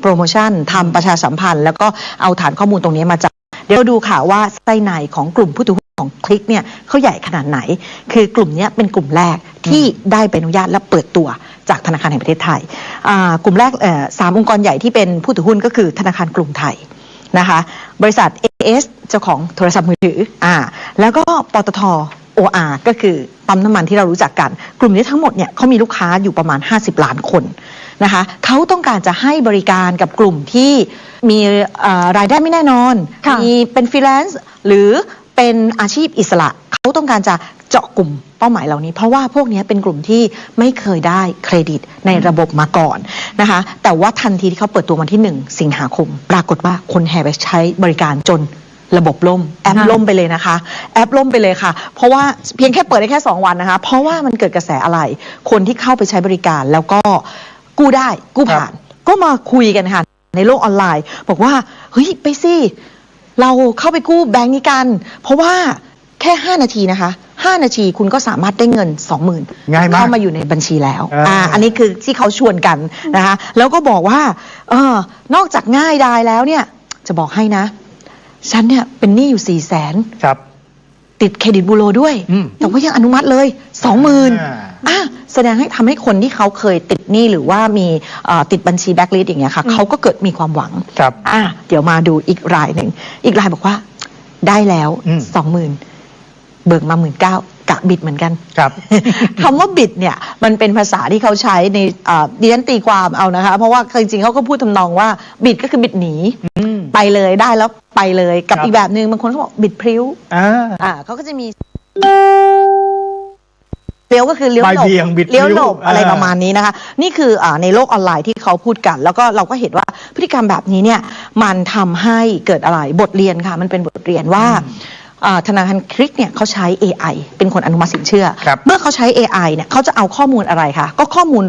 รโมชั่นทำประชาสัมพันธ์แล้วก็เอาฐานข้อมูลตรงนี้มาจับเดี๋ยวดูค่ะว่าไส้ในของกลุ่มผู้ถือหุ้นของคลิกเนี่ยเขาใหญ่ขนาดไหนคือกลุ่มนี้เป็นกลุ่มแรกที่ได้ใบอนุญาตและเปิดตัวจากธนาคารแห่งประเทศไทยกลุ่มแรก3 องค์กรใหญ่ที่เป็นผู้ถือหุ้นก็คือธนาคารกรุงไทยนะคะบริษัท AS เจ้าของโทรศัพท์มือถือแล้วก็ปตท. OR ก็คือปั๊มน้ำมันที่เรารู้จักกันกลุ่มนี้ทั้งหมดเนี่ยเขามีลูกค้าอยู่ประมาณ50 ล้านคนนะคะเขาต้องการจะให้บริการกับกลุ่มที่มีรายได้ไม่แน่นอนมีเป็นฟรีแลนซ์หรือเป็นอาชีพอิสระเขาต้องการจะเจาะกลุ่มเป้าหมายเหล่านี้เพราะว่าพวกนี้เป็นกลุ่มที่ไม่เคยได้เครดิตในระบบมาก่อนนะคะแต่ว่าทันทีที่เขาเปิดตัววันที่1 สิงหาคมปรากฏว่าคนแห่ไปใช้บริการจนระบบล่มแอปล่มไปเลยนะคะแอปล่มไปเลยค่ะเพราะว่าเพียงแค่เปิดได้แค่2 วันนะคะเพราะว่ามันเกิดกระแสอะไรคนที่เข้าไปใช้บริการแล้วก็กู้ได้กู้ผ่านก็มาคุยกันค่ะในโลกออนไลน์บอกว่าเฮ้ยไปสิเราเข้าไปกู้แบงก์นี้กันเพราะว่าแค่5 นาทีนะคะ5 นาทีคุณก็สามารถได้เงิน 20,000 ง่ายมากเข้ามาอยู่ในบัญชีแล้วอันนี้คือที่เขาชวนกันนะคะแล้วก็บอกว่านอกจากง่ายดายแล้วเนี่ยจะบอกให้นะฉันเนี่ยเป็นหนี้อยู่400,000ครับติดเครดิตบูโรด้วยแต่ว่ายังอนุมัติเลย 20,000แสดงให้ทำให้คนที่เขาเคยติดหนี้หรือว่ามีติดบัญชีแบล็คลิสต์อย่างเงี้ยค่ะเขาก็เกิดมีความหวังครับเดี๋ยวมาดูอีกรายหนึ่งอีกรายบอกว่าได้แล้ว 20,000 เบิกมา 19,000 กะบิดเหมือนกันครับ คำว่าบิดเนี่ยมันเป็นภาษาที่เขาใช้ในดิฉันตีความเอานะคะเพราะว่าจริงๆเขาก็พูดทำนองว่าบิดก็คือบิดหนีไปเลยได้แล้วไปเลยกับอีกแบบนึงบางคนเขาบอกบิดพริ้วเขาก็จะมีเลี้ยวก็คือเลี้ยวหลบเลี้ยวหลบอะไรประมาณนี้นะคะนี่คือในโลกออนไลน์ที่เขาพูดกันแล้วก็เราก็เห็นว่าพฤติกรรมแบบนี้เนี่ยมันทำให้เกิดอะไรบทเรียนค่ะมันเป็นบทเรียนว่าธนาคารคลิกเนี่ยเขาใช้ AI เป็นคนอนุมัติสินเชื่อเมื่อเขาใช้ AI เนี่ยเขาจะเอาข้อมูลอะไรคะก็ข้อมูล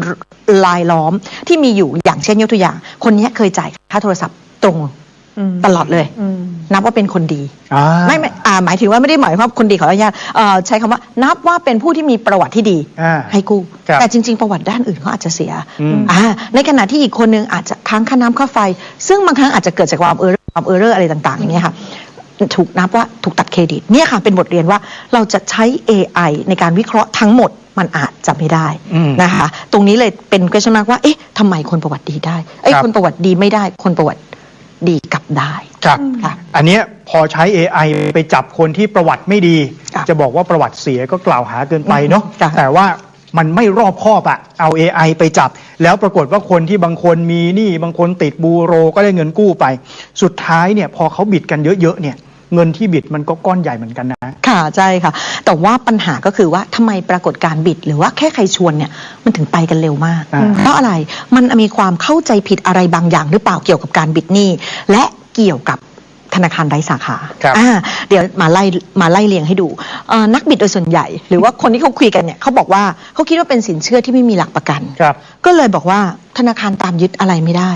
รายล้อมที่มีอยู่อย่างเช่นยกตัวอย่างคนนี้เคยจ่ายค่าโทรศัพท์ตรงตลอดเลยนับว่าเป็นคนดีไม่หมายถึงว่าไม่ได้หมายความคนดีขออนุญาตใช้คำว่านับว่าเป็นผู้ที่มีประวัติที่ดีให้กู้แต่จริงๆประวัติด้านอื่นเขาอาจจะเสียในขณะที่อีกคนนึงอาจจะค้างค่าน้ำค่าไฟซึ่งบางครั้งอาจจะเกิดจากความเออร์เรอร์อะไรต่างๆอย่างนี้ค่ะถูกนับว่าถูกตัดเครดิตเนี่ยค่ะเป็นบทเรียนว่าเราจะใช้ AI ในการวิเคราะห์ทั้งหมดมันอาจจะไม่ได้นะคะตรงนี้เลยเป็นquestion markว่าเอ๊ะทำไมคนประวัติดีได้คนประวัติดีไม่ได้คนประวัติดีกลับได้ครับอันนี้พอใช้ AI ไปจับคนที่ประวัติไม่ดีจะบอกว่าประวัติเสียก็กล่าวหาเกินไปเนาะแต่ว่ามันไม่รอบคอบเอา AI ไปจับแล้วปรากฏว่าคนที่บางคนมีหนี้บางคนติดบูโรก็ได้เงินกู้ไปสุดท้ายเนี่ยพอเขาบิดกันเยอะๆเนี่ยเงินที่บิดมันก็ก้อนใหญ่เหมือนกันนะค่ะใช่ค่ะแต่ว่าปัญหาก็คือว่าทำไมปรากฏการบิดหรือว่าแค่ใครชวนเนี่ยมันถึงไปกันเร็วมากเพราะอะไรมันมีความเข้าใจผิดอะไรบางอย่างหรือเปล่าเกี่ยวกับการบิดหนี้และเกี่ยวกับธนาคารไร้สาขาเดี๋ยวมาไล่เรียงให้ดูนักบิดโดยส่วนใหญ่หรือว่าคนที่เขาคุยกันเนี่ยเขาบอกว่าเขาคิดว่าเป็นสินเชื่อที่ไม่มีหลักประกันก็เลยบอกว่าธนาคารตามยึดอะไรไม่ได้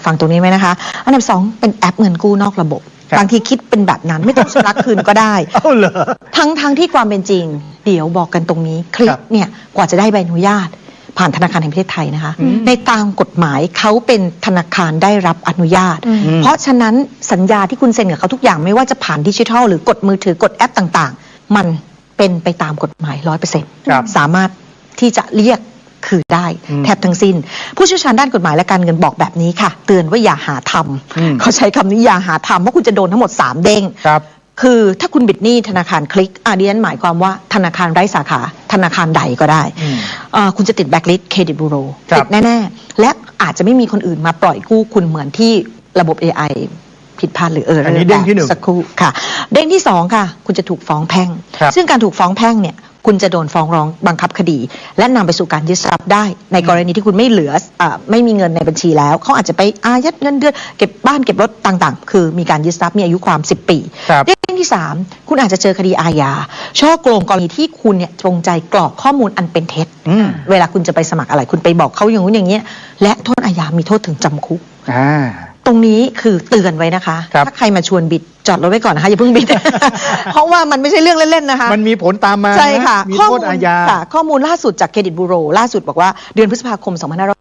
ฟังตรงนี้ไหมนะคะอันดับ2เป็นแอปเงินกู้นอกระบบบางทีคิดเป็นแบบนั้นไม่ต้องชำระคืนก็ได้ทั้งที่ความเป็นจริงเดี๋ยวบอกกันตรงนี้คลิกเนี่ยกว่าจะได้ใบอนุญาตผ่านธนาคารแห่งประเทศไทยนะคะในตามกฎหมายเขาเป็นธนาคารได้รับอนุญาตเพราะฉะนั้นสัญญาที่คุณเซ็นกับเขาทุกอย่างไม่ว่าจะผ่านดิจิทัลหรือกดมือถือกดแอปต่างๆมันเป็นไปตามกฎหมาย 100% สามารถที่จะเรียกคือได้แทบทั้งสิ้นผู้เชี่ยวชาญด้านกฎหมายและการเงินบอกแบบนี้ค่ะเตือนว่าอย่าหาทำเขาใช้คำนี้อย่าหาทำเพราะคุณจะโดนทั้งหมด3 เด้งคือถ้าคุณบิดหนี้ธนาคารคลิกดิฉันหมายความว่าธนาคารไร้สาขาธนาคารใดก็ได้คุณจะติดแบล็คลิสต์เครดิตบูโรติดแน่ๆและอาจจะไม่มีคนอื่นมาปล่อยกู้คุณเหมือนที่ระบบ AI ผิดพลาดหรืออันนี้เด้งที่1สักครู่ค่ะเด้งที่2ค่ะคุณจะถูกฟ้องแพ่งซึ่งการถูกฟ้องแพ่งเนี่ยคุณจะโดนฟ้องร้องบังคับคดีและนำไปสู่การยึดทรัพย์ได้ในกรณีที่คุณไม่เหลือไม่มีเงินในบัญชีแล้วเขาอาจจะไปอายัดเงินเดือนเก็บบ้านเก็บรถต่างๆคือมีการยึดทรัพย์มีอายุความ10 ปีเรื่องที่3คุณอาจจะเจอคดีอาญาช่อโกงกรณีที่คุณเนี่ยจงใจกรอกข้อมูลอันเป็นเท็จเวลาคุณจะไปสมัครอะไรคุณไปบอกเขาอย่างนู้นอย่างนี้และโทษอาญามีโทษถึงจำคุก ตรงนี้คือเตือนไว้นะคะ ถ้าใครมาชวนบิดจอดรถไว้ก่อนนะคะอย่าเพิ่งบิด เพราะว่ามันไม่ใช่เรื่องเล่นๆนะคะ มันมีผลตามมา ใช่ค่ะ มี ข้อ โท มู ษ ล อาญา ค่ะข้อมูลล่าสุดจากเครดิตบูโรล่าสุดบอกว่าเดือนพฤษภาคม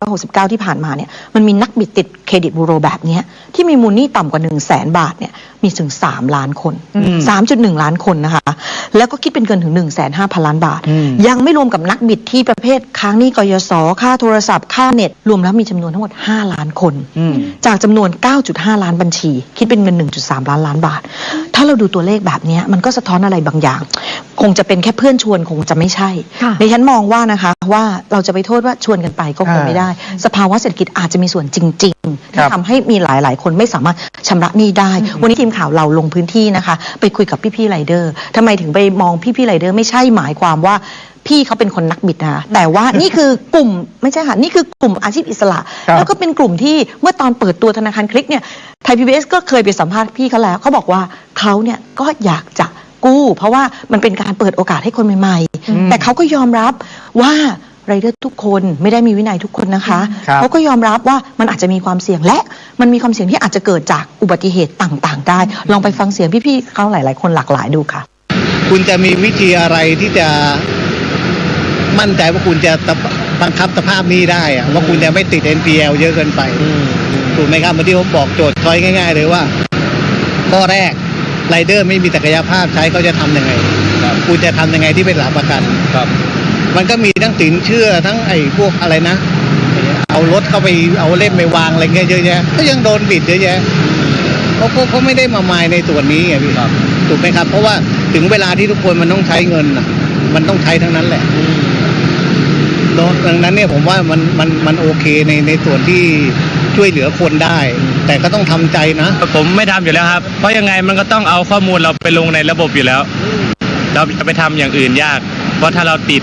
2569 ที่ผ่านมาเนี่ยมันมีนักบิดติดเครดิตบูโรแบบเนี้ยที่มีมูลหนี้ต่ำกว่า 100,000 บาทเนี่ยมีถึง3 ล้านคน 3.1 ล้านคนนะคะแล้วก็คิดเป็นเงินถึง 150,000 ล้านบาท ยังไม่รวมกับนักบิดที่ประเภทค้างหนี้กยศค่าโทรศัพท์ค่าเน็ตรวมแล้วมีจำนวนทั้งหมด5 ล้านคนจากจำนวน 9.5 ล้านบัญชี คิดเป็นเงิน 1.3 ล้านบาทถ้าเราดูตัวเลขแบบนี้มันก็สะท้อนอะไรบางอย่างคงจะเป็นแค่เพื่อนชวนคงจะไม่ใช่ในฉันมองว่านะคะว่าเราจะไปโทษว่าชวนกันไปก็คงไม่ได้สภาวะเศรษฐกิจอาจจะมีส่วนจริงๆที่ทำให้มีหลายๆคนไม่สามารถชำระหนี้ได้วันนี้ทีมข่าวเราลงพื้นที่นะคะไปคุยกับพี่ๆไรเดอร์ทำไมถึงไปมองพี่ๆไรเดอร์ไม่ใช่หมายความว่าพี่เขาเป็นคนนักบิดนะคะแต่ว่านี่คือกลุ่มไม่ใช่ค่ะนี่คือกลุ่มอาชีพอิสระแล้วก็เป็นกลุ่มที่เมื่อตอนเปิดตัวธนาคารคลิกเนี่ยไทย PBS ก็เคยไปสัมภาษณ์พี่เขาแล้วเขาบอกว่าเขาเนี่ยก็อยากจะกู้เพราะว่ามันเป็นการเปิดโอกาสให้คนใหม่ๆแต่เขาก็ยอมรับว่าไรเดอร์ทุกคนไม่ได้มีวินัยทุกคนนะคะเขาก็ยอมรับว่ามันอาจจะมีความเสี่ยงและมันมีความเสี่ยงที่อาจจะเกิดจากอุบัติเหตุต่างๆได้ลองไปฟังเสียงพี่ๆเขาหลายๆคนหลากหลายดูค่ะคุณจะมีวิธีอะไรที่จะมั่นใจว่าคุณจะบังคับสภาพหนี้ได้อะว่าคุณจะไม่ติด NPL เยอะเกินไปถูกไหมครับเมื่อที่ผมบอกโจทย์ช้อยง่ายๆเลยว่าข้อแรกไรเดอร์ไม่มีศักยภาพใช้เขาจะทำยังไงคุณจะทำยังไงที่เป็นหลักประกันครับมันก็มีทั้งสินเชื่อทั้งไอ้พวกอะไรนะเอารถเข้าไปเอาเล่มไปวางอะไรเงี้ยเยอะแยะก็ยังโดนบิดเยอะแยะเขาไม่ได้มามายในส่วนนี้ไงพี่ครับถูกไหมครับเพราะว่าถึงเวลาที่ทุกคนมันต้องใช้เงินมันต้องใช้ทั้งนั้นแหละดังนั้นเนี่ยผมว่ามันโอเคในส่วนที่ช่วยเหลือคนได้ แต่ก็ต้องทำใจนะผมไม่ทำอยู่แล้วครับเพราะยังไงมันก็ต้องเอาข้อมูลเราไปลงในระบบอยู่แล้วเราจะไปทำอย่างอื่นยากเพราะถ้าเราติด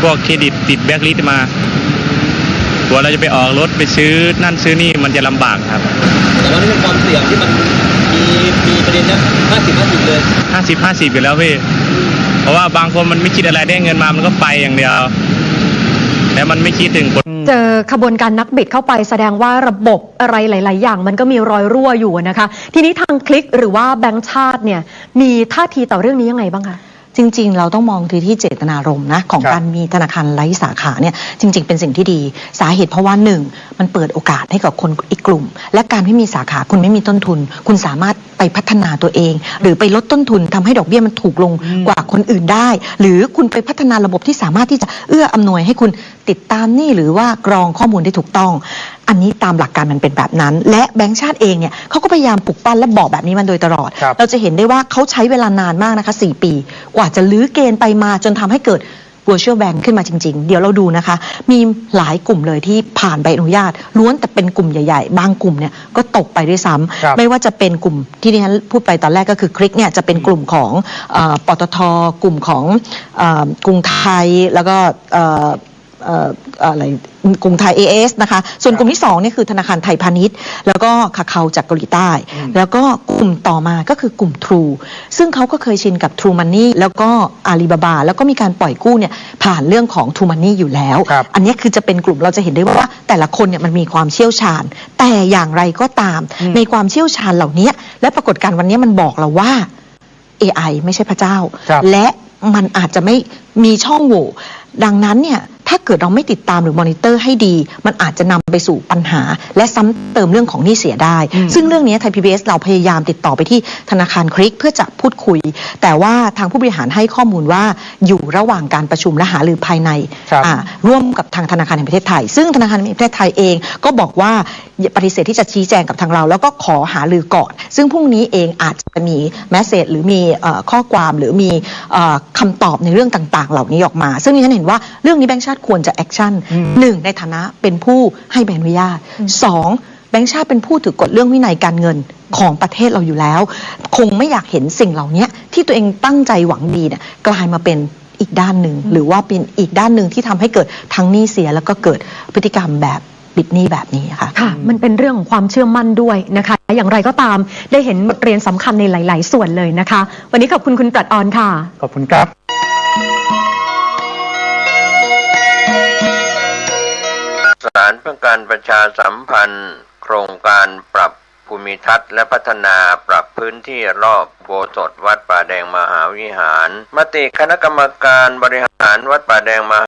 พวกเครดิตติดแบล็คลิสต์มาตัวเราจะไปออกรถไปซื้อนั่นซื้อนี่มันจะลำบากครับแต่ว่านี่เป็นความเสี่ยงที่มันมีประเด็นนะ50-50เลย50-50อยู่แล้วพี่เพราะว่าบางคนมันไม่คิดอะไรได้เงินมามันก็ไปอย่างเดียวแต่มันไม่คิดถึงผลเจอขบวนการนักบิดเข้าไปแสดงว่าระบบอะไรหลายๆอย่างมันก็มีรอยรั่วอยู่นะคะทีนี้ทางคลิกหรือว่าแบงก์ชาติเนี่ยมีท่าทีต่อเรื่องนี้ยังไงบ้างคะจริงๆเราต้องมองที่เจตนารมณ์นะของการมีธนาคารไร้สาขาเนี่ยจริงๆเป็นสิ่งที่ดีสาเหตุเพราะว่า1มันเปิดโอกาสให้กับคนอีกกลุ่มและการไม่มีสาขาคุณไม่มีต้นทุนคุณสามารถไปพัฒนาตัวเองหรือไปลดต้นทุนทำให้ดอกเบี้ยมันถูกลงกว่าคนอื่นได้หรือคุณไปพัฒนาระบบที่สามารถที่จะเอื้ออำนวยให้คุณติดตามนี่หรือว่ากรองข้อมูลได้ถูกต้องอันนี้ตามหลักการมันเป็นแบบนั้นและแบงก์ชาติเองเนี่ยเขาก็พยายามปลุกปั้นและบอกแบบนี้มันโดยตลอดเราจะเห็นได้ว่าเขาใช้เวลานานมากนะคะ4 ปีกว่าจะลื้อเกณฑ์ไปมาจนทำให้เกิด virtual bank ขึ้นมาจริงๆเดี๋ยวเราดูนะคะมีหลายกลุ่มเลยที่ผ่านใบอนุญาตล้วนแต่เป็นกลุ่มใหญ่ๆบางกลุ่มเนี่ยก็ตกไปด้วยซ้ำไม่ว่าจะเป็นกลุ่มที่ดิฉันพูดไปตอนแรกก็คือคลิกเนี่ยจะเป็นกลุ่มของปตท.กลุ่มของกรุงไทยแล้วก็อะไรกรุงไทย AS นะคะส่วนกลุ่มที่2นี่คือธนาคารไทยพาณิชย์แล้วก็คาเคาจากเกาหลีใต้แล้วก็กลุ่มต่อมาก็คือกลุ่ม True ซึ่งเขาก็เคยชินกับ True Money แล้วก็ Alibaba แล้วก็มีการปล่อยกู้เนี่ยผ่านเรื่องของ True Money อยู่แล้วอันนี้คือจะเป็นกลุ่มเราจะเห็นได้ว่าแต่ละคนเนี่ยมันมีความเชี่ยวชาญแต่อย่างไรก็ตามในความเชี่ยวชาญเหล่านี้และปรากฏการณ์วันนี้มันบอกเราว่า AI ไม่ใช่พระเจ้าและมันอาจจะไม่มีช่องโหว่ดังนั้นเนี่ยถ้าเกิดเราไม่ติดตามหรือมอนิเตอร์ให้ดีมันอาจจะนำไปสู่ปัญหาและซ้ำเติมเรื่องของหนี้เสียได้ซึ่งเรื่องนี้ไทย PBS เราพยายามติดต่อไปที่ธนาคารคลิกเพื่อจะพูดคุยแต่ว่าทางผู้บริหารให้ข้อมูลว่าอยู่ระหว่างการประชุมและหารือภายในร่วมกับทางธนาคารแห่งประเทศไทยซึ่งธนาคารแห่งประเทศไทยเองก็บอกว่าปฏิเสธที่จะชี้แจงกับทางเราแล้วก็ขอหารือก่อนซึ่งพรุ่งนี้เองอาจจะมีแมสเสจหรือมีข้อความหรือมีคำตอบในเรื่องต่างๆเหล่านี้ออกมาซึ่งดิฉันเห็นว่าเรื่องนี้แบงก์ชาติควรจะแอคชั่น1ในฐานะเป็นผู้ให้ใบอนุญาต2แบงก์ชาติเป็นผู้ถือกฎเรื่องวินัยการเงินของประเทศเราอยู่แล้วคงไม่อยากเห็นสิ่งเหล่านี้ที่ตัวเองตั้งใจหวังดีเนี่ยกลายมาเป็นอีกด้านหนึ่งหรือว่าเป็นอีกด้านหนึ่งที่ทำให้เกิดทั้งหนี้เสียแล้วก็เกิดพฤติกรรมแบบบิดหนี้แบบนี้ค่ะมันเป็นเรื่องของความเชื่อมั่นด้วยนะคะอย่างไรก็ตามได้เห็นบทเรียนสำคัญในหลายๆส่วนเลยนะคะวันนี้ขอบคุณคุณปรัชออนค่ะขอบคุณครับศาลเพื่อการประชาสัมพันธ์โครงการปรับภู ภูมิทัศน์และพัฒนาปรับพื้นที่รอบอุโบสถวัดป่าแดงมหาวิหารมติคณะกรรมการบริหารวัดป่าแดงมหา